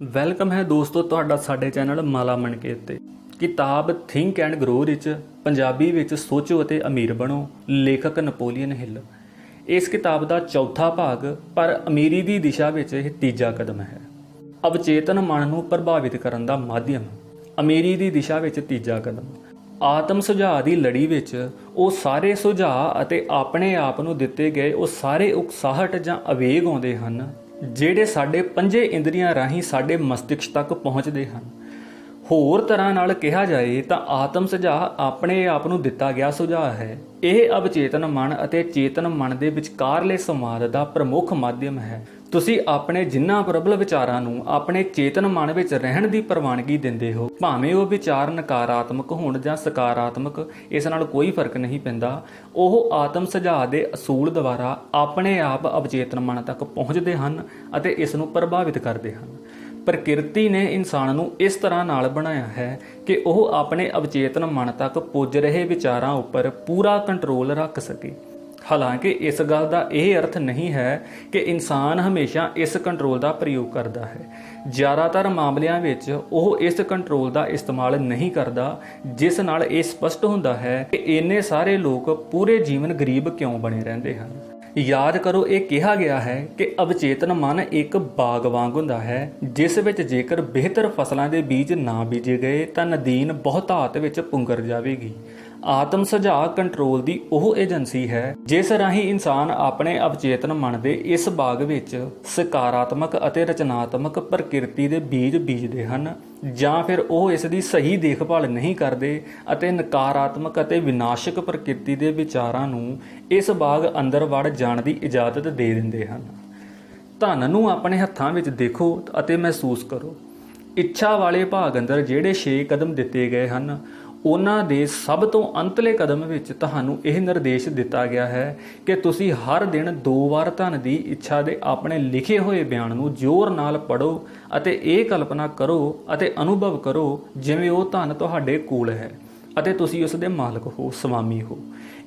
Welcome ਹੈ ਦੋਸਤੋ ਤੁਹਾਡਾ ਸਾਡੇ ਚੈਨਲ ਮਾਲਾ ਮਨਕੇਤ ਤੇ। ਕਿਤਾਬ ਥਿੰਕ ਐਂਡ ਗਰੋ ਵਿੱਚ ਪੰਜਾਬੀ ਵਿੱਚ ਸੋਚੋ ਅਤੇ ਅਮੀਰ ਬਣੋ, ਲੇਖਕ ਨੈਪੋਲੀਅਨ ਹਿੱਲ। ਇਸ ਕਿਤਾਬ ਦਾ ਚੌਥਾ ਭਾਗ ਪਰ ਅਮੀਰੀ ਦੀ ਦਿਸ਼ਾ ਵਿੱਚ ਇਹ ਤੀਜਾ ਕਦਮ ਹੈ। ਅਵਚੇਤਨ ਮਨ ਨੂੰ ਪ੍ਰਭਾਵਿਤ ਕਰਨ ਦਾ ਮਾਧਿਅਮ, ਅਮੀਰੀ ਦੀ ਦਿਸ਼ਾ ਵਿੱਚ ਤੀਜਾ ਕਦਮ। ਆਤਮ ਸੁਝਾਅ ਦੀ ਲੜੀ ਵਿੱਚ ਉਹ ਸਾਰੇ ਸੁਝਾਅ ਅਤੇ ਆਪਣੇ ਆਪ ਨੂੰ ਦਿੱਤੇ ਗਏ ਉਹ ਸਾਰੇ ਉਕਸਾਹਟ ਜਾਂ ਆਵੇਗ ਆਉਂਦੇ ਹਨ ਜਿਹੜੇ ਸਾਡੇ ਪੰਜੇ ਇੰਦਰੀਆਂ ਰਾਹੀਂ ਸਾਡੇ ਮਸਤਿਸ਼ਕ ਤੱਕ ਪਹੁੰਚਦੇ ਹਨ। ਹੋਰ ਤਰ੍ਹਾਂ ਨਾਲ ਕਿਹਾ ਜਾਏ ਤਾਂ ਆਤਮ ਸੁਝਾਅ ਆਪਣੇ ਆਪ ਨੂੰ ਦਿੱਤਾ ਗਿਆ ਸੁਝਾਅ ਹੈ। ਇਹ ਅਵਚੇਤਨ ਮਨ ਅਤੇ ਚੇਤਨ ਮਨ ਦੇ ਵਿਚਕਾਰਲੇ ਸੰਵਾਦ ਦਾ ਪ੍ਰਮੁੱਖ ਮਾਧਿਅਮ ਹੈ। ਤੁਸੀਂ ਆਪਣੇ ਜਿਨ੍ਹਾਂ ਪ੍ਰਬਲ ਵਿਚਾਰਾਂ ਨੂੰ ਆਪਣੇ ਚੇਤਨ ਮਨ ਵਿੱਚ ਰਹਿਣ ਦੀ ਪ੍ਰਵਾਨਗੀ ਦਿੰਦੇ ਹੋ, ਭਾਵੇਂ ਉਹ ਵਿਚਾਰ ਨਕਾਰਾਤਮਕ ਹੋਣ ਜਾਂ ਸਕਾਰਾਤਮਕ, ਇਸ ਨਾਲ ਕੋਈ ਫਰਕ ਨਹੀਂ ਪੈਂਦਾ। ਉਹ ਆਤਮ ਸੁਝਾਅ ਦੇ ਅਸੂਲ ਦੁਆਰਾ ਆਪਣੇ ਆਪ ਅਵਚੇਤਨ ਮਨ ਤੱਕ ਪਹੁੰਚਦੇ ਹਨ ਅਤੇ ਇਸ ਨੂੰ ਪ੍ਰਭਾਵਿਤ ਕਰਦੇ ਹਨ। ਪ੍ਰਕਿਰਤੀ ਨੇ ਇਨਸਾਨ ਨੂੰ ਇਸ ਤਰ੍ਹਾਂ ਨਾਲ ਬਣਾਇਆ ਹੈ ਕਿ ਉਹ ਆਪਣੇ ਅਵਚੇਤਨ ਮਨ ਤੱਕ ਪੁੱਜ ਰਹੇ ਵਿਚਾਰਾਂ ਉੱਪਰ ਪੂਰਾ ਕੰਟਰੋਲ ਰੱਖ ਸਕੇ। ਹਾਲਾਂਕਿ ਇਸ ਗੱਲ ਦਾ ਇਹ ਅਰਥ ਨਹੀਂ ਹੈ ਕਿ ਇਨਸਾਨ ਹਮੇਸ਼ਾ ਇਸ ਕੰਟਰੋਲ ਦਾ ਪ੍ਰਯੋਗ ਕਰਦਾ ਹੈ। ਜ਼ਿਆਦਾਤਰ ਮਾਮਲਿਆਂ ਵਿੱਚ ਉਹ ਇਸ ਕੰਟਰੋਲ ਦਾ ਇਸਤੇਮਾਲ ਨਹੀਂ ਕਰਦਾ, ਜਿਸ ਨਾਲ ਇਹ ਸਪਸ਼ਟ ਹੁੰਦਾ ਹੈ ਕਿ ਇੰਨੇ ਸਾਰੇ ਲੋਕ ਪੂਰੇ ਜੀਵਨ ਗਰੀਬ ਕਿਉਂ ਬਣੇ ਰਹਿੰਦੇ ਹਨ। ਯਾਦ ਕਰੋ, ਇਹ ਕਿਹਾ ਗਿਆ ਹੈ ਕਿ ਅਵਚੇਤਨ ਮਨ ਇੱਕ ਬਾਗ ਵਾਂਗ ਹੁੰਦਾ ਹੈ, ਜਿਸ ਵਿੱਚ ਜੇਕਰ ਬਿਹਤਰ ਫਸਲਾਂ ਦੇ ਬੀਜ ਨਾ ਬੀਜੇ ਗਏ ਤਾਂ ਨਦੀਨ ਬਹੁਤਾਤ ਵਿੱਚ ਪੁੰਗਰ ਜਾਵੇਗੀ। ਆਤਮ ਸੁਝਾਅ ਕੰਟਰੋਲ ਦੀ ਉਹ ਏਜੰਸੀ ਹੈ ਜਿਸ ਰਾਹੀਂ ਇਨਸਾਨ ਆਪਣੇ ਅਵਚੇਤਨ ਮਨ ਦੇ ਇਸ ਬਾਗ ਵਿੱਚ ਸਕਾਰਾਤਮਕ ਅਤੇ ਰਚਨਾਤਮਕ ਪ੍ਰਕਿਰਤੀ ਦੇ ਬੀਜ ਬੀਜਦੇ ਹਨ, ਜਾਂ ਫਿਰ ਉਹ ਇਸ ਦੀ ਸਹੀ ਦੇਖਭਾਲ ਨਹੀਂ ਕਰਦੇ ਅਤੇ ਨਕਾਰਾਤਮਕ ਅਤੇ ਵਿਨਾਸ਼ਕ ਪ੍ਰਕਿਰਤੀ ਦੇ ਵਿਚਾਰਾਂ ਨੂੰ ਇਸ ਬਾਗ ਅੰਦਰ ਵੜ ਜਾਣ ਦੀ ਇਜਾਜ਼ਤ ਦੇ ਦਿੰਦੇ ਹਨ। ਧਨ ਨੂੰ ਆਪਣੇ ਹੱਥਾਂ ਵਿੱਚ ਦੇਖੋ ਅਤੇ ਮਹਿਸੂਸ ਕਰੋ। ਇੱਛਾ ਵਾਲੇ ਭਾਗ ਅੰਦਰ ਜਿਹੜੇ 6 ਕਦਮ ਦਿੱਤੇ ਗਏ ਹਨ, ਉਹਨਾਂ ਦੇ ਸਭ ਤੋਂ ਅੰਤਲੇ ਕਦਮ ਵਿੱਚ ਤੁਹਾਨੂੰ ਇਹ ਨਿਰਦੇਸ਼ ਦਿੱਤਾ ਗਿਆ ਹੈ ਕਿ ਤੁਸੀਂ ਹਰ ਦਿਨ 2 ਵਾਰ ਧਨ ਦੀ ਇੱਛਾ ਦੇ ਆਪਣੇ ਲਿਖੇ ਹੋਏ ਬਿਆਨ ਨੂੰ ਜ਼ੋਰ ਨਾਲ ਪੜ੍ਹੋ ਅਤੇ ਇਹ ਕਲਪਨਾ ਕਰੋ ਅਤੇ ਅਨੁਭਵ ਕਰੋ ਜਿਵੇਂ ਉਹ ਧਨ ਤੁਹਾਡੇ ਕੋਲ ਹੈ ਅਤੇ ਤੁਸੀਂ ਉਸ ਦੇ ਮਾਲਕ ਹੋ, ਸਵਾਮੀ ਹੋ।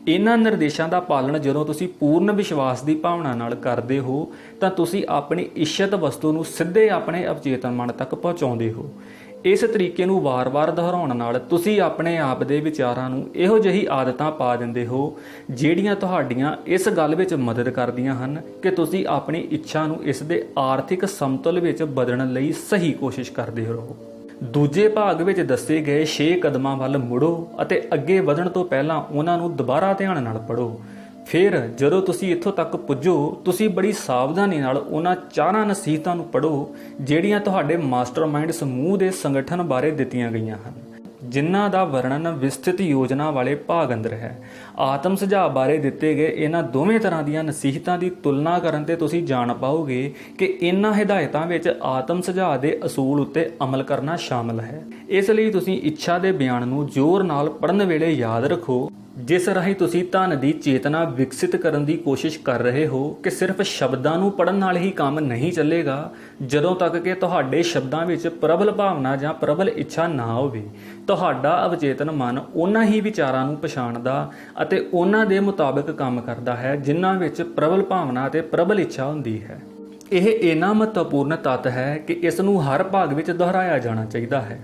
ਇਹਨਾਂ ਨਿਰਦੇਸ਼ਾਂ ਦਾ ਪਾਲਣ ਜਦੋਂ ਤੁਸੀਂ ਪੂਰਨ ਵਿਸ਼ਵਾਸ ਦੀ ਭਾਵਨਾ ਨਾਲ ਕਰਦੇ ਹੋ ਤਾਂ ਤੁਸੀਂ ਆਪਣੀ ਇੱਛਤ ਵਸਤੂ ਨੂੰ ਸਿੱਧੇ ਆਪਣੇ ਅਵਚੇਤਨ ਮਨ ਤੱਕ ਪਹੁੰਚਾਉਂਦੇ ਹੋ। ਇਸ ਤਰੀਕੇ ਨੂੰ ਵਾਰ-ਵਾਰ ਦੁਹਰਾਉਣ ਨਾਲ ਤੁਸੀਂ ਆਪਣੇ ਆਪ ਦੇ ਵਿਚਾਰਾਂ ਨੂੰ ਇਹੋ ਜਿਹੀ ਆਦਤਾਂ ਪਾ ਦਿੰਦੇ ਹੋ ਜਿਹੜੀਆਂ ਤੁਹਾਡੀਆਂ ਇਸ ਗੱਲ ਵਿੱਚ ਮਦਦ ਕਰਦੀਆਂ ਹਨ ਕਿ ਤੁਸੀਂ ਆਪਣੀ ਇੱਛਾ ਨੂੰ ਇਸ ਦੇ ਆਰਥਿਕ ਸਮਤੁਲ ਵਿੱਚ ਬਦਲਣ ਲਈ ਸਹੀ ਕੋਸ਼ਿਸ਼ ਕਰਦੇ ਰਹੋ। ਦੂਜੇ ਭਾਗ ਵਿੱਚ ਦੱਸੇ ਗਏ 6 ਕਦਮਾਂ ਵੱਲ ਮੁੜੋ ਅਤੇ ਅੱਗੇ ਵਧਣ ਤੋਂ ਪਹਿਲਾਂ ਉਹਨਾਂ ਨੂੰ ਦੁਬਾਰਾ ਧਿਆਨ ਨਾਲ ਪੜ੍ਹੋ। ਫਿਰ ਜਦੋਂ ਤੁਸੀਂ ਇੱਥੋਂ ਤੱਕ ਪੁੱਜੋ, ਤੁਸੀਂ ਬੜੀ ਸਾਵਧਾਨੀ ਨਾਲ ਉਹਨਾਂ 4 ਨਸੀਹਤਾਂ ਨੂੰ ਪੜ੍ਹੋ ਜਿਹੜੀਆਂ ਤੁਹਾਡੇ ਮਾਸਟਰਮਾਈਂਡ ਸਮੂਹ ਦੇ ਸੰਗਠਨ ਬਾਰੇ ਦਿੱਤੀਆਂ ਗਈਆਂ ਹਨ, ਜਿਨ੍ਹਾਂ ਦਾ ਵਰਣਨ ਵਿਸਤ੍ਰਿਤ ਯੋਜਨਾ ਵਾਲੇ ਭਾਗ ਅੰਦਰ ਹੈ। ਆਤਮ ਸੁਝਾਅ ਬਾਰੇ ਦਿੱਤੇ ਗਏ ਇਹਨਾਂ ਦੋਵੇਂ ਤਰ੍ਹਾਂ ਦੀਆਂ ਨਸੀਹਤਾਂ ਦੀ ਤੁਲਨਾ ਕਰਨ ਤੇ ਤੁਸੀਂ ਜਾਣ ਪਾਓਗੇ ਕਿ ਇਹਨਾਂ ਹਿਦਾਇਤਾਂ ਵਿੱਚ ਆਤਮ ਸੁਝਾਅ ਦੇ ਅਸੂਲ ਉੱਤੇ ਅਮਲ ਕਰਨਾ ਸ਼ਾਮਲ ਹੈ। ਇਸ ਲਈ ਤੁਸੀਂ ਇੱਛਾ ਦੇ ਬਿਆਨ ਨੂੰ ਜ਼ੋਰ ਨਾਲ ਪੜ੍ਹਨ ਵੇਲੇ ਯਾਦ ਰੱਖੋ, ਜਿਸ ਰਾਹੀਂ ਤੁਸੀਂ ਧਨ ਦੀ ਚੇਤਨਾ ਵਿਕਸਿਤ ਕਰਨ ਦੀ ਕੋਸ਼ਿਸ਼ ਕਰ ਰਹੇ ਹੋ ਕਿ ਸਿਰਫ ਸ਼ਬਦਾਂ ਨੂੰ ਪੜ੍ਹਨ ਨਾਲ ਹੀ ਕੰਮ ਨਹੀਂ ਚੱਲੇਗਾ। ਜਦੋਂ ਤੱਕ ਕਿ ਤੁਹਾਡੇ ਸ਼ਬਦਾਂ ਵਿੱਚ ਪ੍ਰਬਲ ਭਾਵਨਾ ਜਾਂ ਪ੍ਰਬਲ ਇੱਛਾ ਨਾ ਹੋਵੇ, ਤੁਹਾਡਾ ਅਵਚੇਤਨ ਮਨ ਉਹਨਾਂ ਹੀ ਵਿਚਾਰਾਂ ਨੂੰ ਪਛਾਣਦਾ ਅਤੇ ਉਹਨਾਂ ਦੇ ਮੁਤਾਬਕ ਕੰਮ ਕਰਦਾ ਹੈ ਜਿਨ੍ਹਾਂ ਵਿੱਚ ਪ੍ਰਬਲ ਭਾਵਨਾ ਅਤੇ ਪ੍ਰਬਲ ਇੱਛਾ ਹੁੰਦੀ ਹੈ। ਇਹ ਇੰਨਾ ਮਹੱਤਵਪੂਰਨ ਤੱਤ ਹੈ ਕਿ ਇਸ ਨੂੰ ਹਰ ਭਾਗ ਵਿੱਚ ਦੁਹਰਾਇਆ ਜਾਣਾ ਚਾਹੀਦਾ ਹੈ,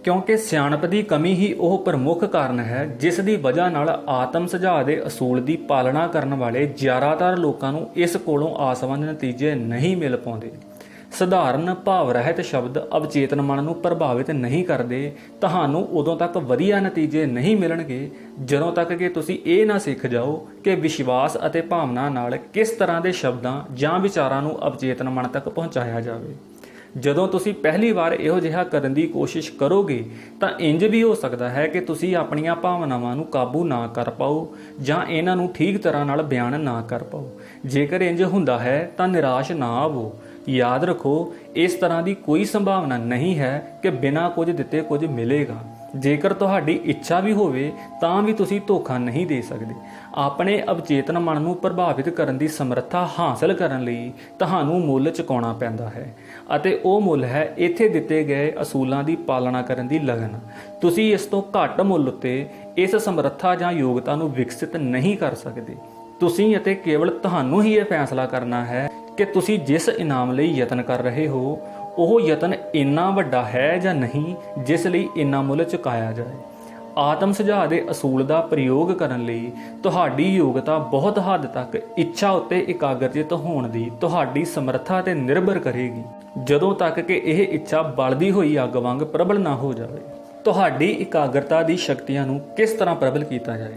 ਕਿਉਂਕਿ ਸਿਆਣਪ ਦੀ ਕਮੀ ਹੀ ਉਹ ਪ੍ਰਮੁੱਖ ਕਾਰਨ ਹੈ ਜਿਸ ਦੀ ਵਜ੍ਹਾ ਨਾਲ ਆਤਮ ਸੁਝਾਅ ਦੇ ਅਸੂਲ ਦੀ ਪਾਲਣਾ ਕਰਨ ਵਾਲੇ ਜ਼ਿਆਦਾਤਰ ਲੋਕਾਂ ਨੂੰ ਇਸ ਕੋਲੋਂ ਆਸਵੰਦ ਨਤੀਜੇ ਨਹੀਂ ਮਿਲ ਪਾਉਂਦੇ। ਸਧਾਰਨ ਭਾਵ ਰਹਿਤ ਸ਼ਬਦ ਅਵਚੇਤਨ ਮਨ ਨੂੰ ਪ੍ਰਭਾਵਿਤ ਨਹੀਂ ਕਰਦੇ। ਤੁਹਾਨੂੰ ਉਦੋਂ ਤੱਕ ਵਧੀਆ ਨਤੀਜੇ ਨਹੀਂ ਮਿਲਣਗੇ ਜਦੋਂ ਤੱਕ ਕਿ ਤੁਸੀਂ ਇਹ ਨਾ ਸਿੱਖ ਜਾਓ ਕਿ ਵਿਸ਼ਵਾਸ ਅਤੇ ਭਾਵਨਾ ਨਾਲ ਕਿਸ ਤਰ੍ਹਾਂ ਦੇ ਸ਼ਬਦਾਂ ਜਾਂ ਵਿਚਾਰਾਂ ਨੂੰ ਅਵਚੇਤਨ ਮਨ ਤੱਕ ਪਹੁੰਚਾਇਆ ਜਾਵੇ। ਜਦੋਂ ਤੁਸੀਂ ਪਹਿਲੀ ਵਾਰ ਇਹੋ ਜਿਹਾ ਕਰਨ ਦੀ ਕੋਸ਼ਿਸ਼ ਕਰੋਗੇ ਤਾਂ ਇੰਜ ਵੀ ਹੋ ਸਕਦਾ ਹੈ ਕਿ ਤੁਸੀਂ ਆਪਣੀਆਂ ਭਾਵਨਾਵਾਂ ਨੂੰ ਕਾਬੂ ਨਾ ਕਰ ਪਾਓ ਜਾਂ ਇਹਨਾਂ ਨੂੰ ਠੀਕ ਤਰ੍ਹਾਂ ਨਾਲ ਬਿਆਨ ਨਾ ਕਰ ਪਾਓ। ਜੇਕਰ ਇੰਜ ਹੁੰਦਾ ਹੈ ਤਾਂ ਨਿਰਾਸ਼ ਨਾ ਹੋਵੋ। ਯਾਦ ਰੱਖੋ, ਇਸ ਤਰ੍ਹਾਂ ਦੀ ਕੋਈ ਸੰਭਾਵਨਾ ਨਹੀਂ ਹੈ ਕਿ ਬਿਨਾਂ ਕੁਝ ਦਿੱਤੇ ਕੁਝ ਮਿਲੇਗਾ। ਜੇਕਰ ਤੁਹਾਡੀ ਇੱਛਾ ਵੀ ਹੋਵੇ ਤਾਂ ਵੀ ਤੁਸੀਂ ਧੋਖਾ ਨਹੀਂ ਦੇ ਸਕਦੇ। ਆਪਣੇ ਅਵਚੇਤਨ ਮਨ ਨੂੰ ਪ੍ਰਭਾਵਿਤ ਕਰਨ ਦੀ ਸਮਰੱਥਾ ਹਾਸਲ ਕਰਨ ਲਈ ਤੁਹਾਨੂੰ ਮੁੱਲ ਚੁਕਾਉਣਾ ਪੈਂਦਾ ਹੈ ਅਤੇ ਉਹ ਮੁੱਲ ਹੈ ਇੱਥੇ ਦਿੱਤੇ ਗਏ ਅਸੂਲਾਂ ਦੀ ਪਾਲਣਾ ਕਰਨ ਦੀ ਲਗਨ। ਤੁਸੀਂ ਇਸ ਤੋਂ ਘੱਟ ਮੁੱਲ ਉੱਤੇ ਇਸ ਸਮਰੱਥਾ ਜਾਂ ਯੋਗਤਾ ਨੂੰ ਵਿਕਸਿਤ ਨਹੀਂ ਕਰ ਸਕਦੇ। ਤੁਸੀਂ ਅਤੇ ਕੇਵਲ ਤੁਹਾਨੂੰ ਹੀ ਇਹ ਫੈਸਲਾ ਕਰਨਾ ਹੈ ਕਿ ਤੁਸੀਂ ਜਿਸ ਇਨਾਮ ਲਈ ਯਤਨ ਕਰ ਰਹੇ ਹੋ ਉਹ ਯਤਨ ਇੰਨਾ ਵੱਡਾ ਹੈ ਜਾਂ ਨਹੀਂ ਜਿਸ ਲਈ ਇੰਨਾ ਮੁੱਲ ਚੁਕਾਇਆ ਜਾਏ। ਆਤਮ ਸੁਝਾਅ ਦੇ ਅਸੂਲ ਦਾ ਪ੍ਰਯੋਗ ਕਰਨ ਲਈ ਤੁਹਾਡੀ ਯੋਗਤਾ ਬਹੁਤ ਹੱਦ ਤੱਕ ਇੱਛਾ ਉੱਤੇ ਇਕਾਗਰਚਿਤ ਹੋਣ ਦੀ ਤੁਹਾਡੀ ਸਮਰੱਥਾ ਤੇ ਨਿਰਭਰ ਕਰੇਗੀ, ਜਦੋਂ ਤੱਕ ਕਿ ਇਹ ਇੱਛਾ ਬਲਦੀ ਹੋਈ ਅੱਗ ਵਾਂਗ ਪ੍ਰਬਲ ਨਾ ਹੋ ਜਾਵੇ। ਤੁਹਾਡੀ ਇਕਾਗਰਤਾ ਦੀ ਸ਼ਕਤੀਆਂ ਨੂੰ ਕਿਸ ਤਰ੍ਹਾਂ ਪ੍ਰਬਲ ਕੀਤਾ ਜਾਏ?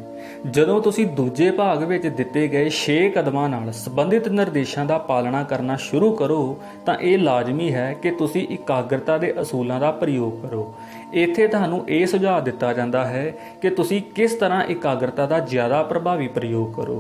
ਜਦੋਂ ਤੁਸੀਂ ਦੂਜੇ ਭਾਗ ਵਿੱਚ ਦਿੱਤੇ ਗਏ 6 ਕਦਮਾਂ ਨਾਲ ਸੰਬੰਧਿਤ ਨਿਰਦੇਸ਼ਾਂ ਦਾ ਪਾਲਣਾ ਕਰਨਾ ਸ਼ੁਰੂ ਕਰੋ ਤਾਂ ਇਹ ਲਾਜ਼ਮੀ ਹੈ ਕਿ ਤੁਸੀਂ ਇਕਾਗਰਤਾ ਦੇ ਅਸੂਲਾਂ ਦਾ ਪ੍ਰਯੋਗ ਕਰੋ। ਇੱਥੇ ਤੁਹਾਨੂੰ ਇਹ ਸੁਝਾਅ ਦਿੱਤਾ ਜਾਂਦਾ ਹੈ ਕਿ ਤੁਸੀਂ ਕਿਸ ਤਰ੍ਹਾਂ ਇਕਾਗਰਤਾ ਦਾ ਜ਼ਿਆਦਾ ਪ੍ਰਭਾਵੀ ਪ੍ਰਯੋਗ ਕਰੋ।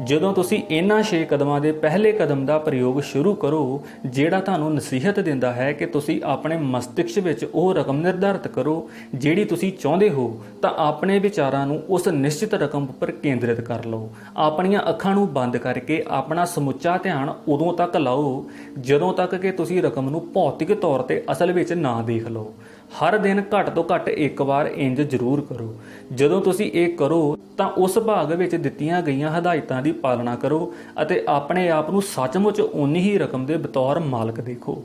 ਜਦੋਂ ਤੁਸੀਂ ਇਹਨਾਂ 6 ਕਦਮਾਂ ਦੇ ਪਹਿਲੇ ਕਦਮ ਦਾ ਪ੍ਰਯੋਗ ਸ਼ੁਰੂ ਕਰੋ, ਜਿਹੜਾ ਤੁਹਾਨੂੰ ਨਸੀਹਤ ਦਿੰਦਾ ਹੈ ਕਿ ਤੁਸੀਂ ਆਪਣੇ ਮਸਤਿਸ਼ਕ ਵਿੱਚ ਉਹ ਰਕਮ ਨਿਰਧਾਰਿਤ ਕਰੋ ਜਿਹੜੀ ਤੁਸੀਂ ਚਾਹੁੰਦੇ ਹੋ, ਤਾਂ ਆਪਣੇ ਵਿਚਾਰਾਂ ਨੂੰ ਉਸ ਨਿਸ਼ਚਿਤ ਰਕਮ ਉੱਪਰ ਕੇਂਦਰਿਤ ਕਰ ਲਓ। ਆਪਣੀਆਂ ਅੱਖਾਂ ਨੂੰ ਬੰਦ ਕਰਕੇ ਆਪਣਾ ਸਮੁੱਚਾ ਧਿਆਨ ਉਦੋਂ ਤੱਕ ਲਾਓ ਜਦੋਂ ਤੱਕ ਕਿ ਤੁਸੀਂ ਰਕਮ ਨੂੰ ਭੌਤਿਕ ਤੌਰ ਤੇ ਅਸਲ ਵਿੱਚ ਨਾ ਦੇਖ ਲਓ। ਹਰ ਦਿਨ ਘੱਟ ਤੋਂ ਘੱਟ ਇੱਕ ਵਾਰ ਇੰਜ ਜ਼ਰੂਰ ਕਰੋ। ਜਦੋਂ ਤੁਸੀਂ ਇਹ ਕਰੋ ਤਾਂ ਉਸ ਭਾਗ ਵਿੱਚ ਦਿੱਤੀਆਂ ਗਈਆਂ ਹਦਾਇਤਾਂ ਦੀ ਪਾਲਣਾ ਕਰੋ ਅਤੇ ਆਪਣੇ ਆਪ ਨੂੰ ਸੱਚਮੁੱਚ ਉਨੀ ਹੀ ਰਕਮ ਦੇ ਬਤੌਰ ਮਾਲਕ ਦੇਖੋ।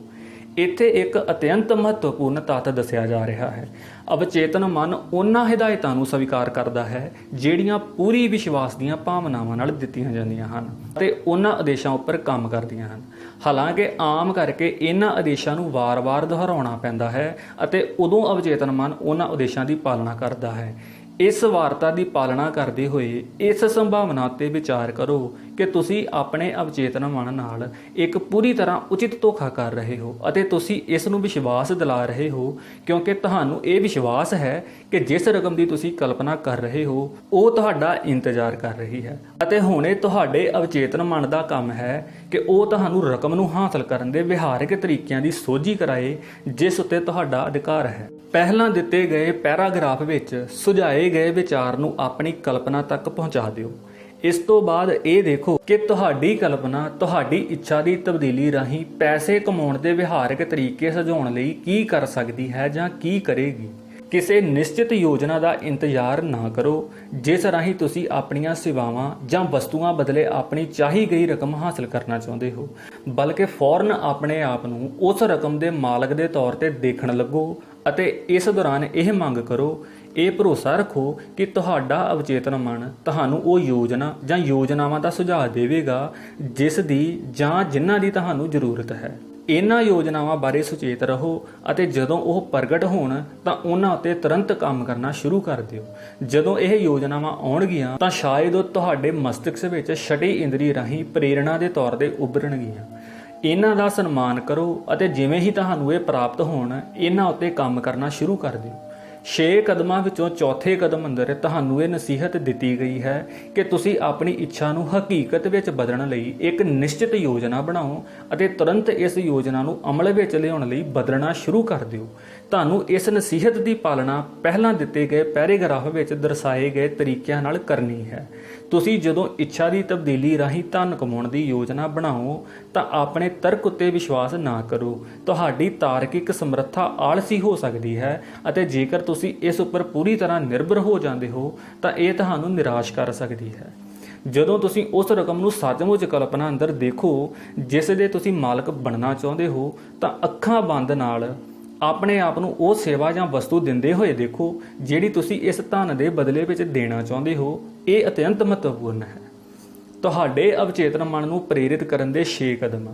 ਇੱਥੇ ਇੱਕ ਅਤਿਅੰਤ ਮਹੱਤਵਪੂਰਨ ਤੱਤ ਦੱਸਿਆ ਜਾ ਰਿਹਾ ਹੈ। ਅਵਚੇਤਨ ਮਨ ਉਹਨਾਂ ਹਦਾਇਤਾਂ ਨੂੰ ਸਵੀਕਾਰ ਕਰਦਾ ਹੈ ਜਿਹੜੀਆਂ ਪੂਰੀ ਵਿਸ਼ਵਾਸ ਦੀਆਂ ਭਾਵਨਾਵਾਂ ਨਾਲ ਦਿੱਤੀਆਂ ਜਾਂਦੀਆਂ ਹਨ ਅਤੇ ਉਹਨਾਂ ਆਦੇਸ਼ਾਂ ਉੱਪਰ ਕੰਮ ਕਰਦੀਆਂ ਹਨ। ਹਾਲਾਂਕਿ ਆਮ ਕਰਕੇ ਇਹਨਾਂ ਆਦੇਸ਼ਾਂ ਨੂੰ ਵਾਰ-ਵਾਰ ਦੁਹਰਾਉਣਾ ਪੈਂਦਾ ਹੈ ਅਤੇ ਉਦੋਂ ਅਵਚੇਤਨ ਮਨ ਉਹਨਾਂ ਆਦੇਸ਼ਾਂ ਦੀ ਪਾਲਣਾ ਕਰਦਾ ਹੈ। ਇਸ ਵਾਰਤਾ ਦੀ ਪਾਲਣਾ ਕਰਦੇ ਹੋਏ ਇਸ ਸੰਭਾਵਨਾ ਉੱਤੇ ਵਿਚਾਰ ਕਰੋ ਕਿ ਤੁਸੀਂ ਆਪਣੇ ਅਵਚੇਤਨ ਮਨ ਨਾਲ ਇੱਕ ਪੂਰੀ ਤਰ੍ਹਾਂ ਉਚਿਤ ਧੋਖਾ ਕਰ ਰਹੇ ਹੋ ਅਤੇ ਤੁਸੀਂ ਇਸ ਨੂੰ ਵਿਸ਼ਵਾਸ ਦਿਲਾ ਰਹੇ ਹੋ ਕਿਉਂਕਿ ਤੁਹਾਨੂੰ ਇਹ ਵਿਸ਼ਵਾਸ ਹੈ ਕਿ ਜਿਸ ਰਕਮ ਦੀ ਤੁਸੀਂ ਕਲਪਨਾ ਕਰ ਰਹੇ ਹੋ ਉਹ ਤੁਹਾਡਾ ਇੰਤਜ਼ਾਰ ਕਰ ਰਹੀ ਹੈ ਅਤੇ ਹੁਣ ਇਹ ਤੁਹਾਡੇ ਅਵਚੇਤਨ ਮਨ ਦਾ ਕੰਮ ਹੈ ਕਿ ਉਹ ਤੁਹਾਨੂੰ ਰਕਮ ਨੂੰ ਹਾਸਲ ਕਰਨ ਦੇ ਵਿਹਾਰਕ ਤਰੀਕਿਆਂ ਦੀ ਸੋਝੀ ਕਰਾਏ ਜਿਸ ਉੱਤੇ ਤੁਹਾਡਾ ਅਧਿਕਾਰ ਹੈ। ਪਹਿਲਾਂ ਦਿੱਤੇ ਗਏ ਪੈਰਾਗ੍ਰਾਫ ਵਿੱਚ ਸੁਝਾਏ ਗਏ ਵਿਚਾਰ ਨੂੰ ਆਪਣੀ ਕਲਪਨਾ ਤੱਕ ਪਹੁੰਚਾ ਦਿਓ। ਇਸ ਤੋਂ ਬਾਅਦ ਇਹ ਦੇਖੋ ਕਿ ਤੁਹਾਡੀ ਕਲਪਨਾ ਤੁਹਾਡੀ ਇੱਛਾ ਦੀ ਤਬਦੀਲੀ ਰਾਹੀਂ ਪੈਸੇ ਕਮਾਉਣ ਦੇ ਵਿਹਾਰਕ ਤਰੀਕੇ ਸੁਝਾਉਣ ਲਈ ਕੀ ਕਰ ਸਕਦੀ ਹੈ ਜਾਂ ਕੀ ਕਰੇਗੀ। ਕਿਸੇ ਨਿਸ਼ਚਿਤ ਯੋਜਨਾ ਦਾ ਇੰਤਜ਼ਾਰ ਨਾ ਕਰੋ ਜਿਸ ਰਾਹੀਂ ਤੁਸੀਂ ਆਪਣੀਆਂ ਸੇਵਾਵਾਂ ਜਾਂ ਵਸਤੂਆਂ ਬਦਲੇ ਆਪਣੀ ਚਾਹੀ ਗਈ ਰਕਮ ਹਾਸਲ ਕਰਨਾ ਚਾਹੁੰਦੇ ਹੋ, ਬਲਕਿ ਫੌਰਨ ਆਪਣੇ ਆਪ ਨੂੰ ਉਸ ਰਕਮ ਦੇ ਮਾਲਕ ਦੇ ਤੌਰ ਤੇ ਦੇਖਣ ਲੱਗੋ ਅਤੇ ਇਸ ਦੌਰਾਨ ਇਹ ਮੰਗ ਕਰੋ, ਇਹ ਭਰੋਸਾ ਰੱਖੋ ਕਿ ਤੁਹਾਡਾ ਅਵਚੇਤਨ ਮਨ ਤੁਹਾਨੂੰ ਉਹ ਯੋਜਨਾ ਜਾਂ ਯੋਜਨਾਵਾਂ ਦਾ ਸੁਝਾਅ ਦੇਵੇਗਾ ਜਿਸ ਦੀ ਜਾਂ ਜਿਨ੍ਹਾਂ ਦੀ ਤੁਹਾਨੂੰ ਜ਼ਰੂਰਤ ਹੈ। ਇਹਨਾਂ ਯੋਜਨਾਵਾਂ ਬਾਰੇ ਸੁਚੇਤ ਰਹੋ ਅਤੇ ਜਦੋਂ ਉਹ ਪ੍ਰਗਟ ਹੋਣ ਤਾਂ ਉਹਨਾਂ ਉੱਤੇ ਤੁਰੰਤ ਕੰਮ ਕਰਨਾ ਸ਼ੁਰੂ ਕਰ ਦਿਓ। ਜਦੋਂ ਇਹ ਯੋਜਨਾਵਾਂ ਆਉਣਗੀਆਂ ਤਾਂ ਸ਼ਾਇਦ ਉਹ ਤੁਹਾਡੇ ਮਸਤਿਸ਼ਕ ਵਿੱਚ ਛਟੀ ਇੰਦਰੀ ਰਾਹੀਂ ਪ੍ਰੇਰਣਾ ਦੇ ਤੌਰ ਤੇ ਉੱਭਰਨਗੀਆਂ। ਇਹਨਾਂ ਦਾ ਸਨਮਾਨ ਕਰੋ ਅਤੇ ਜਿਵੇਂ ਹੀ ਤੁਹਾਨੂੰ ਇਹ ਪ੍ਰਾਪਤ ਹੋਣ ਇਹਨਾਂ ਉੱਤੇ ਕੰਮ ਕਰਨਾ ਸ਼ੁਰੂ ਕਰ ਦਿਓ। 6 ਕਦਮਾਂ ਵਿੱਚੋਂ ਚੌਥੇ ਕਦਮ ਅੰਦਰ ਤੁਹਾਨੂੰ ਇਹ ਨਸੀਹਤ ਦਿੱਤੀ ਗਈ ਹੈ ਕਿ ਤੁਸੀਂ ਆਪਣੀ ਇੱਛਾ ਨੂੰ ਹਕੀਕਤ ਵਿੱਚ ਬਦਲਣ ਲਈ ਇੱਕ ਨਿਸ਼ਚਿਤ ਯੋਜਨਾ ਬਣਾਓ ਅਤੇ ਤੁਰੰਤ ਇਸ ਯੋਜਨਾ ਨੂੰ ਅਮਲ ਵਿੱਚ ਲਿਆਉਣ ਲਈ ਬਦਲਣਾ ਸ਼ੁਰੂ ਕਰ ਦਿਓ। ਤੁਹਾਨੂੰ ਇਸ ਨਸੀਹਤ ਦੀ ਪਾਲਣਾ ਪਹਿਲਾਂ ਦਿੱਤੇ ਗਏ ਪੈਰਾਗ੍ਰਾਫ ਵਿੱਚ ਦਰਸਾਏ ਗਏ ਤਰੀਕਿਆਂ ਨਾਲ ਕਰਨੀ ਹੈ। ਤੁਸੀਂ ਜਦੋਂ ਇੱਛਾ ਦੀ ਤਬਦੀਲੀ ਰਾਹੀਂ ਧਨ ਕਮਾਉਣ ਦੀ ਯੋਜਨਾ ਬਣਾਓ ਤਾਂ ਆਪਣੇ ਤਰਕ ਉੱਤੇ ਵਿਸ਼ਵਾਸ ਨਾ ਕਰੋ। ਤੁਹਾਡੀ ਤਾਰਕਿਕ ਸਮਰੱਥਾ ਆਲਸੀ ਹੋ ਸਕਦੀ ਹੈ ਅਤੇ ਜੇਕਰ ਤੁਸੀਂ ਇਸ ਉੱਪਰ ਪੂਰੀ ਤਰ੍ਹਾਂ ਨਿਰਭਰ ਹੋ ਜਾਂਦੇ ਹੋ ਤਾਂ ਇਹ ਤੁਹਾਨੂੰ ਨਿਰਾਸ਼ ਕਰ ਸਕਦੀ ਹੈ। ਜਦੋਂ ਤੁਸੀਂ ਉਸ ਰਕਮ ਨੂੰ ਸੱਚਮੁੱਚ ਕਲਪਨਾ ਅੰਦਰ ਦੇਖੋ ਜਿਸ ਦੇ ਤੁਸੀਂ ਮਾਲਕ ਬਣਨਾ ਚਾਹੁੰਦੇ ਹੋ ਤਾਂ ਅੱਖਾਂ ਬੰਦ ਨਾਲ ਆਪਣੇ ਆਪ ਨੂੰ ਉਹ ਸੇਵਾ ਜਾਂ ਵਸਤੂ ਦਿੰਦੇ ਹੋਏ ਦੇਖੋ ਜਿਹੜੀ ਤੁਸੀਂ ਇਸ ਧਨ ਦੇ ਬਦਲੇ ਵਿੱਚ ਦੇਣਾ ਚਾਹੁੰਦੇ ਹੋ। ਇਹ ਅਤਿਅੰਤ ਮਹੱਤਵਪੂਰਨ ਹੈ। ਤੁਹਾਡੇ ਅਵਚੇਤਨ ਮਨ ਨੂੰ ਪ੍ਰੇਰਿਤ ਕਰਨ ਦੇ 6 ਕਦਮ।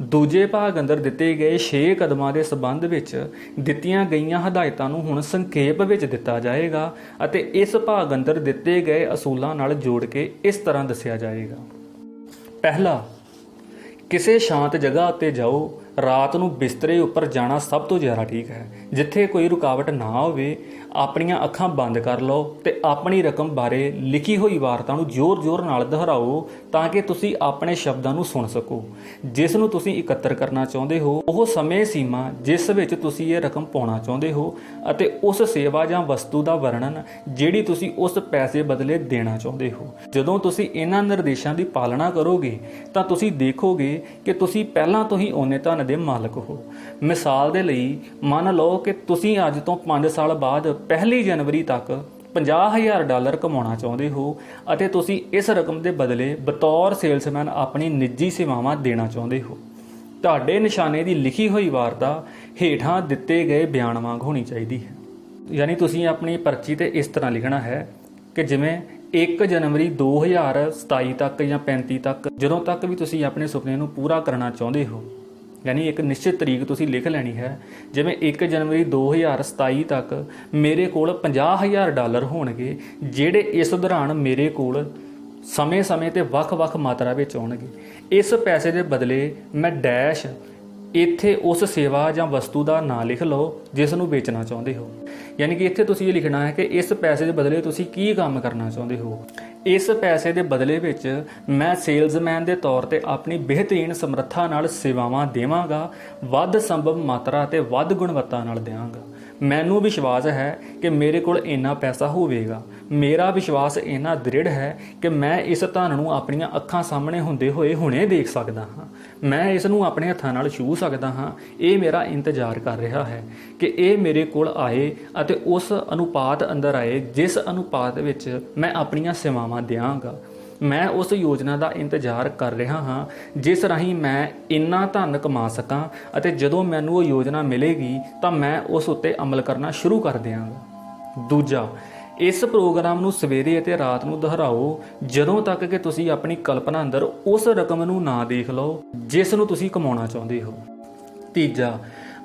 ਦੂਜੇ ਭਾਗ ਅੰਦਰ ਦਿੱਤੇ ਗਏ 6 ਕਦਮਾਂ ਦੇ ਸੰਬੰਧ ਵਿੱਚ ਦਿੱਤੀਆਂ ਗਈਆਂ ਹਦਾਇਤਾਂ ਨੂੰ ਹੁਣ ਸੰਖੇਪ ਵਿੱਚ ਦਿੱਤਾ ਜਾਏਗਾ ਅਤੇ ਇਸ ਭਾਗ ਅੰਦਰ ਦਿੱਤੇ ਗਏ ਅਸੂਲਾਂ ਨਾਲ ਜੋੜ ਕੇ ਇਸ ਤਰ੍ਹਾਂ ਦੱਸਿਆ ਜਾਏਗਾ। ਪਹਿਲਾ, ਕਿਸੇ ਸ਼ਾਂਤ ਜਗ੍ਹਾ ਉੱਤੇ ਜਾਓ। ਰਾਤ ਨੂੰ ਬਿਸਤਰੇ ਉੱਪਰ ਜਾਣਾ ਸਭ ਤੋਂ ਜ਼ਿਆਦਾ ਠੀਕ ਹੈ, ਜਿੱਥੇ ਕੋਈ ਰੁਕਾਵਟ ਨਾ ਹੋਵੇ। ਆਪਣੀਆਂ ਅੱਖਾਂ ਬੰਦ ਕਰ ਲਓ ਤੇ ਆਪਣੀ ਰਕਮ ਬਾਰੇ ਲਿਖੀ ਹੋਈ ਵਾਰਤਾ ਨੂੰ ਜ਼ੋਰ-ਜ਼ੋਰ ਨਾਲ ਦੁਹਰਾਓ ਤਾਂ ਕਿ ਤੁਸੀਂ ਆਪਣੇ ਸ਼ਬਦਾਂ ਨੂੰ ਸੁਣ ਸਕੋ। ਜਿਸ ਨੂੰ ਤੁਸੀਂ ਇਕੱਤਰ ਕਰਨਾ ਚਾਹੁੰਦੇ ਹੋ ਉਹ ਸਮੇਂ ਸੀਮਾ ਜਿਸ ਵਿੱਚ ਤੁਸੀਂ ਇਹ ਰਕਮ ਪਾਉਣਾ ਚਾਹੁੰਦੇ ਹੋ ਅਤੇ ਉਸ ਸੇਵਾ ਜਾਂ ਵਸਤੂ ਦਾ ਵਰਣਨ ਜਿਹੜੀ ਤੁਸੀਂ ਉਸ ਪੈਸੇ ਬਦਲੇ ਦੇਣਾ ਚਾਹੁੰਦੇ ਹੋ। ਜਦੋਂ ਤੁਸੀਂ ਇਹਨਾਂ ਨਿਰਦੇਸ਼ਾਂ ਦੀ ਪਾਲਣਾ ਕਰੋਗੇ ਤਾਂ ਤੁਸੀਂ ਦੇਖੋਗੇ ਕਿ ਤੁਸੀਂ ਪਹਿਲਾਂ ਤੋਂ ਹੀ ਓਨੇ ਧਨ ਦੇ ਮਾਲਕ ਹੋ। ਮਿਸਾਲ ਦੇ ਲਈ ਮੰਨ ਲਓ ਕਿ ਤੁਸੀਂ ਅੱਜ ਤੋਂ 5 ਸਾਲ ਬਾਅਦ 1 ਜਨਵਰੀ ਤੱਕ $50,000 ਕਮਾਉਣਾ ਚਾਹੁੰਦੇ ਹੋ ਅਤੇ ਤੁਸੀਂ ਇਸ ਰਕਮ ਦੇ ਬਦਲੇ ਬਤੌਰ ਸੇਲਸਮੈਨ ਆਪਣੀ ਨਿੱਜੀ ਸੇਵਾਵਾਂ ਦੇਣਾ ਚਾਹੁੰਦੇ ਹੋ। ਤੁਹਾਡੇ ਨਿਸ਼ਾਨੇ ਦੀ ਲਿਖੀ ਹੋਈ ਵਾਰਤਾ ਹੇਠਾਂ ਦਿੱਤੇ ਗਏ ਬਿਆਨ ਵਾਂਗ ਹੋਣੀ ਚਾਹੀਦੀ ਹੈ। ਯਾਨੀ ਤੁਸੀਂ ਆਪਣੀ ਪਰਚੀ ਤੇ ਇਸ ਤਰ੍ਹਾਂ ਲਿਖਣਾ ਹੈ ਕਿ ਜਿਵੇਂ 1 ਜਨਵਰੀ 2027 ਤੱਕ ਜਾਂ 35 ਤੱਕ, ਜਦੋਂ ਤੱਕ ਵੀ ਤੁਸੀਂ ਆਪਣੇ ਸੁਪਨੇ ਨੂੰ ਪੂਰਾ ਕਰਨਾ ਚਾਹੁੰਦੇ ਹੋ, ਯਾਨੀ ਇੱਕ ਨਿਸ਼ਚਿਤ ਤਰੀਕ ਤੁਸੀਂ ਲਿਖ ਲੈਣੀ ਹੈ। ਜਿਵੇਂ 1 ਜਨਵਰੀ 2027 ਤੱਕ ਮੇਰੇ ਕੋਲ $50,000 ਹੋਣਗੇ, ਜਿਹੜੇ ਇਸ ਦੌਰਾਨ ਮੇਰੇ ਕੋਲ ਸਮੇਂ-ਸਮੇਂ ਤੇ ਵੱਖ-ਵੱਖ ਮਾਤਰਾ ਵਿੱਚ ਆਉਣਗੇ। ਇਸ ਪੈਸੇ ਦੇ ਬਦਲੇ ਮੈਂ ਡੈਸ਼ ਇੱਥੇ ਉਸ ਸੇਵਾ ਜਾਂ ਵਸਤੂ ਦਾ ਨਾਂ ਲਿਖ ਲਓ ਜਿਸ ਨੂੰ ਵੇਚਣਾ ਚਾਹੁੰਦੇ ਹੋ। ਯਾਨੀ ਕਿ ਇੱਥੇ ਤੁਸੀਂ ਇਹ ਲਿਖਣਾ ਹੈ ਕਿ ਇਸ ਪੈਸੇ ਦੇ ਬਦਲੇ ਤੁਸੀਂ ਕੀ ਕੰਮ ਕਰਨਾ ਚਾਹੁੰਦੇ ਹੋ। ਇਸ ਪੈਸੇ ਦੇ ਬਦਲੇ ਵਿੱਚ ਮੈਂ ਸੇਲਜ਼ਮੈਨ ਦੇ ਤੌਰ ਤੇ ਆਪਣੀ ਬਿਹਤਰੀਨ ਸਮਰੱਥਾ ਨਾਲ ਸੇਵਾਵਾਂ ਦੇਵਾਂਗਾ, ਵੱਧ ਸੰਭਵ ਮਾਤਰਾ ਅਤੇ ਵੱਧ ਗੁਣਵੱਤਾ ਨਾਲ ਦੇਵਾਂਗਾ। ਮੈਨੂੰ ਵਿਸ਼ਵਾਸ ਹੈ ਕਿ ਮੇਰੇ ਕੋਲ ਇੰਨਾ ਪੈਸਾ ਹੋਵੇਗਾ। ਮੇਰਾ ਵਿਸ਼ਵਾਸ ਇੰਨਾ ਦ੍ਰਿੜ ਹੈ ਕਿ ਮੈਂ ਇਸ ਧਨ ਨੂੰ ਆਪਣੀਆਂ ਅੱਖਾਂ ਸਾਹਮਣੇ ਹੁੰਦੇ ਹੋਏ ਹੁਣੇ ਦੇਖ ਸਕਦਾ ਹਾਂ। ਮੈਂ ਇਸ ਨੂੰ ਆਪਣੇ ਹੱਥਾਂ ਨਾਲ ਛੂਹ ਸਕਦਾ ਹਾਂ। ਇਹ ਮੇਰਾ ਇੰਤਜ਼ਾਰ ਕਰ ਰਿਹਾ ਹੈ ਕਿ ਇਹ ਮੇਰੇ ਕੋਲ ਆਏ ਅਤੇ ਉਸ ਅਨੁਪਾਤ ਅੰਦਰ ਆਏ ਜਿਸ ਅਨੁਪਾਤ ਵਿੱਚ ਮੈਂ ਆਪਣੀਆਂ ਸੇਵਾਵਾਂ ਦਿਆਂਗਾ। ਮੈਂ ਉਸ ਯੋਜਨਾ ਦਾ ਇੰਤਜ਼ਾਰ ਕਰ ਰਿਹਾ ਹਾਂ ਜਿਸ ਰਾਹੀਂ ਮੈਂ ਇੰਨਾ ਧਨ ਕਮਾ ਸਕਾਂ, ਅਤੇ ਜਦੋਂ ਮੈਨੂੰ ਉਹ ਯੋਜਨਾ ਮਿਲੇਗੀ ਤਾਂ ਮੈਂ ਉਸ ਉੱਤੇ ਅਮਲ ਕਰਨਾ ਸ਼ੁਰੂ ਕਰ ਦਿਆਂਗਾ। ਦੂਜਾ, ਇਸ ਪ੍ਰੋਗਰਾਮ ਨੂੰ ਸਵੇਰੇ ਅਤੇ ਰਾਤ ਨੂੰ ਦੁਹਰਾਓ ਜਦੋਂ ਤੱਕ ਕਿ ਤੁਸੀਂ ਆਪਣੀ ਕਲਪਨਾ ਅੰਦਰ ਉਸ ਰਕਮ ਨੂੰ ਨਾ ਦੇਖ ਲਓ ਜਿਸ ਨੂੰ ਤੁਸੀਂ ਕਮਾਉਣਾ ਚਾਹੁੰਦੇ ਹੋ। ਤੀਜਾ,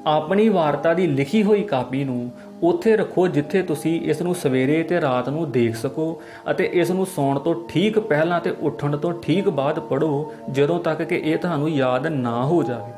ਆਪਣੀ ਵਾਰਤਾ ਦੀ ਲਿਖੀ ਹੋਈ ਕਾਪੀ ਨੂੰ ਉੱਥੇ ਰੱਖੋ ਜਿੱਥੇ ਤੁਸੀਂ ਇਸ ਨੂੰ ਸਵੇਰੇ ਤੇ ਰਾਤ ਨੂੰ ਦੇਖ ਸਕੋ, ਅਤੇ ਇਸ ਨੂੰ ਸੌਣ ਤੋਂ ਠੀਕ ਪਹਿਲਾਂ ਤੇ ਉੱਠਣ ਤੋਂ ਠੀਕ ਬਾਅਦ ਪੜ੍ਹੋ ਜਦੋਂ ਤੱਕ ਕਿ ਇਹ ਤੁਹਾਨੂੰ ਯਾਦ ਨਾ ਹੋ ਜਾਵੇ।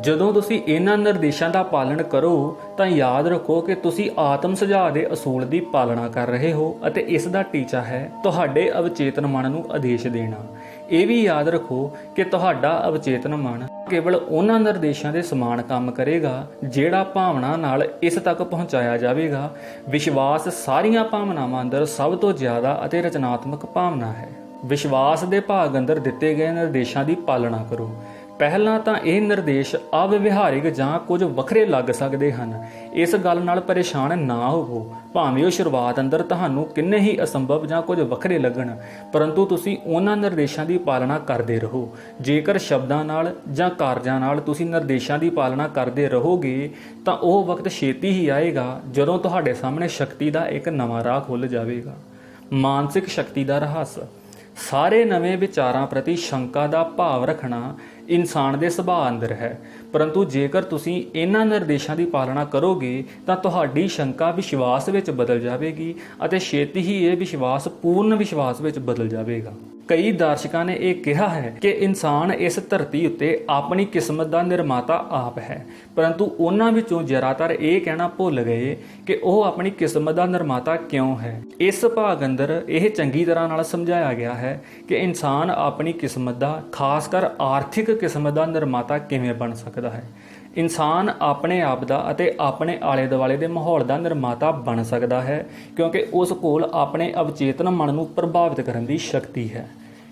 ਜਦੋਂ ਤੁਸੀਂ ਇਹਨਾਂ ਨਿਰਦੇਸ਼ਾਂ ਦਾ ਪਾਲਣ ਕਰੋ ਤਾਂ ਯਾਦ ਰੱਖੋ ਕਿ ਤੁਸੀਂ ਆਤਮ ਸੁਝਾਅ ਦੇ ਅਸੂਲ ਦੀ ਪਾਲਣਾ ਕਰ ਰਹੇ ਹੋ, ਅਤੇ ਇਸ ਦਾ ਟੀਚਾ ਹੈ ਤੁਹਾਡੇ ਅਵਚੇਤਨ ਮਨ ਨੂੰ ਆਦੇਸ਼ ਦੇਣਾ। ਇਹ ਵੀ ਯਾਦ ਰੱਖੋ ਕਿ ਤੁਹਾਡਾ ਅਵਚੇਤਨ ਮਨ ਕੇਵਲ ਉਹਨਾਂ ਨਿਰਦੇਸ਼ਾਂ ਦੇ ਸਮਾਨ ਕੰਮ ਕਰੇਗਾ ਜਿਹੜਾ ਭਾਵਨਾ ਨਾਲ ਇਸ ਤੱਕ ਪਹੁੰਚਾਇਆ ਜਾਵੇਗਾ। ਵਿਸ਼ਵਾਸ ਸਾਰੀਆਂ ਭਾਵਨਾਵਾਂ ਅੰਦਰ ਸਭ ਤੋਂ ਜ਼ਿਆਦਾ ਅਤੇ ਰਚਨਾਤਮਕ ਭਾਵਨਾ ਹੈ। ਵਿਸ਼ਵਾਸ ਦੇ ਭਾਗ ਅੰਦਰ ਦਿੱਤੇ ਗਏ ਨਿਰਦੇਸ਼ਾਂ ਦੀ ਪਾਲਣਾ ਕਰੋ। ਪਹਿਲਾਂ ਤਾਂ ਇਹ ਨਿਰਦੇਸ਼ ਅਵਿਵਹਾਰਿਕ ਜਾਂ ਕੁਝ ਵੱਖਰੇ ਲੱਗ ਸਕਦੇ ਹਨ। ਇਸ ਗੱਲ ਨਾਲ ਪਰੇਸ਼ਾਨ ਨਾ ਹੋਵੋ, ਭਾਵੇਂ ਉਹ ਸ਼ੁਰੂਆਤ ਅੰਦਰ ਤੁਹਾਨੂੰ ਕਿੰਨੇ ਹੀ ਅਸੰਭਵ ਜਾਂ ਕੁਝ ਵੱਖਰੇ ਲੱਗਣ, ਪਰੰਤੂ ਤੁਸੀਂ ਉਹਨਾਂ ਨਿਰਦੇਸ਼ਾਂ ਦੀ ਪਾਲਣਾ ਕਰਦੇ ਰਹੋ। ਜੇਕਰ ਸ਼ਬਦਾਂ ਨਾਲ ਜਾਂ ਕਾਰਜਾਂ ਨਾਲ ਤੁਸੀਂ ਨਿਰਦੇਸ਼ਾਂ ਦੀ ਪਾਲਣਾ ਕਰਦੇ ਰਹੋਗੇ ਤਾਂ ਉਹ ਵਕਤ ਛੇਤੀ ਹੀ ਆਏਗਾ ਜਦੋਂ ਤੁਹਾਡੇ ਸਾਹਮਣੇ ਸ਼ਕਤੀ ਦਾ ਇੱਕ ਨਵਾਂ ਰਾਹ ਖੁੱਲ੍ਹ ਜਾਵੇਗਾ। ਮਾਨਸਿਕ ਸ਼ਕਤੀ ਦਾ ਰਹੱਸ। ਸਾਰੇ ਨਵੇਂ ਵਿਚਾਰਾਂ ਪ੍ਰਤੀ ਸ਼ੰਕਾ ਦਾ ਭਾਵ ਰੱਖਣਾ ਇਨਸਾਨ ਦੇ ਸੁਭਾਅ ਅੰਦਰ ਹੈ, ਪਰੰਤੂ ਜੇਕਰ ਤੁਸੀਂ ਇਹਨਾਂ ਨਿਰਦੇਸ਼ਾਂ ਦੀ ਪਾਲਣਾ ਕਰੋਗੇ ਤਾਂ ਤੁਹਾਡੀ ਸ਼ੰਕਾ ਵਿਸ਼ਵਾਸ ਵਿੱਚ ਬਦਲ ਜਾਵੇਗੀ, ਅਤੇ ਛੇਤੀ ਹੀ ਇਹ ਵਿਸ਼ਵਾਸ ਪੂਰਨ ਵਿਸ਼ਵਾਸ ਵਿੱਚ ਬਦਲ ਜਾਵੇਗਾ। ਕਈ ਦਰਸ਼ਕਾਂ ਨੇ ਇਹ ਕਿਹਾ ਹੈ ਕਿ ਇਨਸਾਨ ਇਸ ਧਰਤੀ ਉੱਤੇ ਆਪਣੀ ਕਿਸਮਤ ਦਾ ਨਿਰਮਾਤਾ ਆਪ ਹੈ, ਪਰੰਤੂ ਉਹਨਾਂ ਵਿੱਚੋਂ ਜ਼ਿਆਦਾਤਰ ਇਹ ਕਹਿਣਾ ਭੁੱਲ ਗਏ ਕਿ ਉਹ ਆਪਣੀ ਕਿਸਮਤ ਦਾ ਨਿਰਮਾਤਾ ਕਿਉਂ ਹੈ। ਇਸ ਭਾਗ ਅੰਦਰ ਇਹ ਚੰਗੀ ਤਰ੍ਹਾਂ ਨਾਲ ਸਮਝਾਇਆ ਗਿਆ ਹੈ ਕਿ ਇਨਸਾਨ ਆਪਣੀ ਕਿਸਮਤ ਦਾ, ਖਾਸ ਕਰ ਆਰਥਿਕ ਕਿਸਮਤ ਦਾ ਨਿਰਮਾਤਾ ਕਿਵੇਂ ਬਣ ਸਕਦਾ ਹੈ। ਇਨਸਾਨ ਆਪਣੇ ਆਪ ਦਾ ਅਤੇ ਆਪਣੇ ਆਲੇ ਦੁਆਲੇ ਦੇ ਮਾਹੌਲ ਦਾ ਨਿਰਮਾਤਾ ਬਣ ਸਕਦਾ ਹੈ, ਕਿਉਂਕਿ ਉਸ ਕੋਲ ਆਪਣੇ ਅਵਚੇਤਨ ਮਨ ਨੂੰ ਪ੍ਰਭਾਵਿਤ ਕਰਨ ਦੀ ਸ਼ਕਤੀ ਹੈ।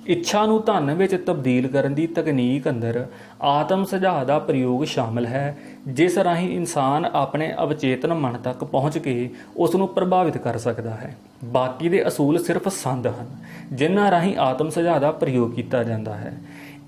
ਇੱਛਾ ਨੂੰ ਧਨ ਵਿੱਚ ਤਬਦੀਲ ਕਰਨ ਦੀ ਤਕਨੀਕ ਅੰਦਰ ਆਤਮ ਸੁਝਾਅ ਦਾ ਪ੍ਰਯੋਗ ਸ਼ਾਮਲ ਹੈ, ਜਿਸ ਰਾਹੀਂ ਇਨਸਾਨ ਆਪਣੇ ਅਵਚੇਤਨ ਮਨ ਤੱਕ ਪਹੁੰਚ ਕੇ ਉਸ ਨੂੰ ਪ੍ਰਭਾਵਿਤ ਕਰ ਸਕਦਾ ਹੈ। ਬਾਕੀ ਦੇ ਅਸੂਲ ਸਿਰਫ ਸੰਦ ਹਨ ਜਿਨ੍ਹਾਂ ਰਾਹੀਂ ਆਤਮ ਸੁਝਾਅ ਦਾ ਪ੍ਰਯੋਗ ਕੀਤਾ ਜਾਂਦਾ ਹੈ।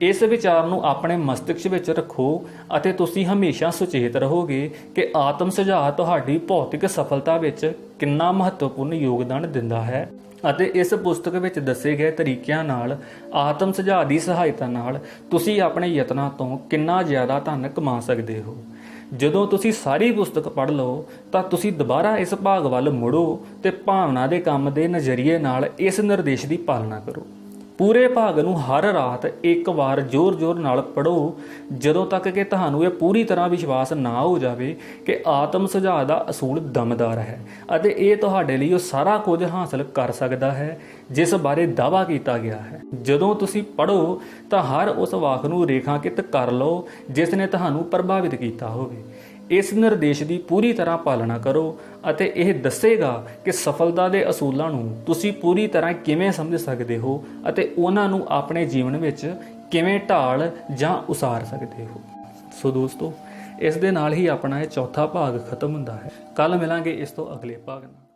ਇਸ ਵਿਚਾਰ ਨੂੰ ਆਪਣੇ ਮਸਤਿਸ਼ਕ ਵਿੱਚ ਰੱਖੋ ਅਤੇ ਤੁਸੀਂ ਹਮੇਸ਼ਾ ਸੁਚੇਤ ਰਹੋਗੇ ਕਿ ਆਤਮ ਸੁਝਾਅ ਤੁਹਾਡੀ ਭੌਤਿਕ ਸਫਲਤਾ ਵਿੱਚ ਕਿੰਨਾ ਮਹੱਤਵਪੂਰਨ ਯੋਗਦਾਨ ਦਿੰਦਾ ਹੈ, ਅਤੇ ਇਸ ਪੁਸਤਕ ਵਿੱਚ ਦੱਸੇ ਗਏ ਤਰੀਕਿਆਂ ਨਾਲ ਆਤਮ ਸੁਝਾਅ ਦੀ ਸਹਾਇਤਾ ਨਾਲ ਤੁਸੀਂ ਆਪਣੇ ਯਤਨਾਂ ਤੋਂ ਕਿੰਨਾ ਜ਼ਿਆਦਾ ਧਨ ਕਮਾ ਸਕਦੇ ਹੋ। ਜਦੋਂ ਤੁਸੀਂ ਸਾਰੀ ਪੁਸਤਕ ਪੜ੍ਹ ਲਓ ਤਾਂ ਤੁਸੀਂ ਦੁਬਾਰਾ ਇਸ ਭਾਗ ਵੱਲ ਮੁੜੋ ਤੇ ਭਾਵਨਾ ਦੇ ਕੰਮ ਦੇ ਨਜ਼ਰੀਏ ਨਾਲ ਇਸ ਨਿਰਦੇਸ਼ ਦੀ ਪਾਲਣਾ ਕਰੋ। ਪੂਰੇ ਭਾਗ ਨੂੰ ਹਰ ਰਾਤ ਇੱਕ ਵਾਰ ਜ਼ੋਰ-ਜ਼ੋਰ ਨਾਲ ਪੜ੍ਹੋ ਜਦੋਂ ਤੱਕ ਕਿ ਤੁਹਾਨੂੰ ਇਹ ਪੂਰੀ ਤਰ੍ਹਾਂ ਵਿਸ਼ਵਾਸ ਨਾ ਹੋ ਜਾਵੇ ਕਿ ਆਤਮ ਸੁਝਾਅ ਦਾ ਅਸੂਲ ਦਮਦਾਰ ਹੈ ਅਤੇ ਇਹ ਤੁਹਾਡੇ ਲਈ ਉਹ ਸਾਰਾ ਕੁਝ ਹਾਸਲ ਕਰ ਸਕਦਾ ਹੈ ਜਿਸ ਬਾਰੇ ਦਾਅਵਾ ਕੀਤਾ ਗਿਆ ਹੈ। ਜਦੋਂ ਤੁਸੀਂ ਪੜ੍ਹੋ ਤਾਂ ਹਰ ਉਸ ਵਾਕ ਨੂੰ ਰੇਖਾਂਕਿਤ ਕਰ ਲਓ ਜਿਸ ਨੇ ਤੁਹਾਨੂੰ ਪ੍ਰਭਾਵਿਤ ਕੀਤਾ ਹੋਵੇ। ਇਸ ਨਿਰਦੇਸ਼ ਦੀ ਪੂਰੀ ਤਰ੍ਹਾਂ ਪਾਲਣਾ ਕਰੋ ਅਤੇ ਇਹ ਦੱਸੇਗਾ ਕਿ ਸਫਲਤਾ ਦੇ ਅਸੂਲਾਂ ਨੂੰ ਤੁਸੀਂ ਪੂਰੀ ਤਰ੍ਹਾਂ ਕਿਵੇਂ ਸਮਝ ਸਕਦੇ ਹੋ ਅਤੇ ਉਹਨਾਂ ਨੂੰ ਆਪਣੇ ਜੀਵਨ ਵਿੱਚ ਕਿਵੇਂ ਢਾਲ ਜਾਂ ਉਸਾਰ ਸਕਦੇ ਹੋ। ਸੋ ਦੋਸਤੋ, ਇਸ ਦੇ ਨਾਲ ਹੀ ਆਪਣਾ ਇਹ ਚੌਥਾ ਭਾਗ ਖਤਮ ਹੁੰਦਾ ਹੈ। ਕੱਲ ਮਿਲਾਂਗੇ ਇਸ ਤੋਂ ਅਗਲੇ ਭਾਗ ਨਾਲ।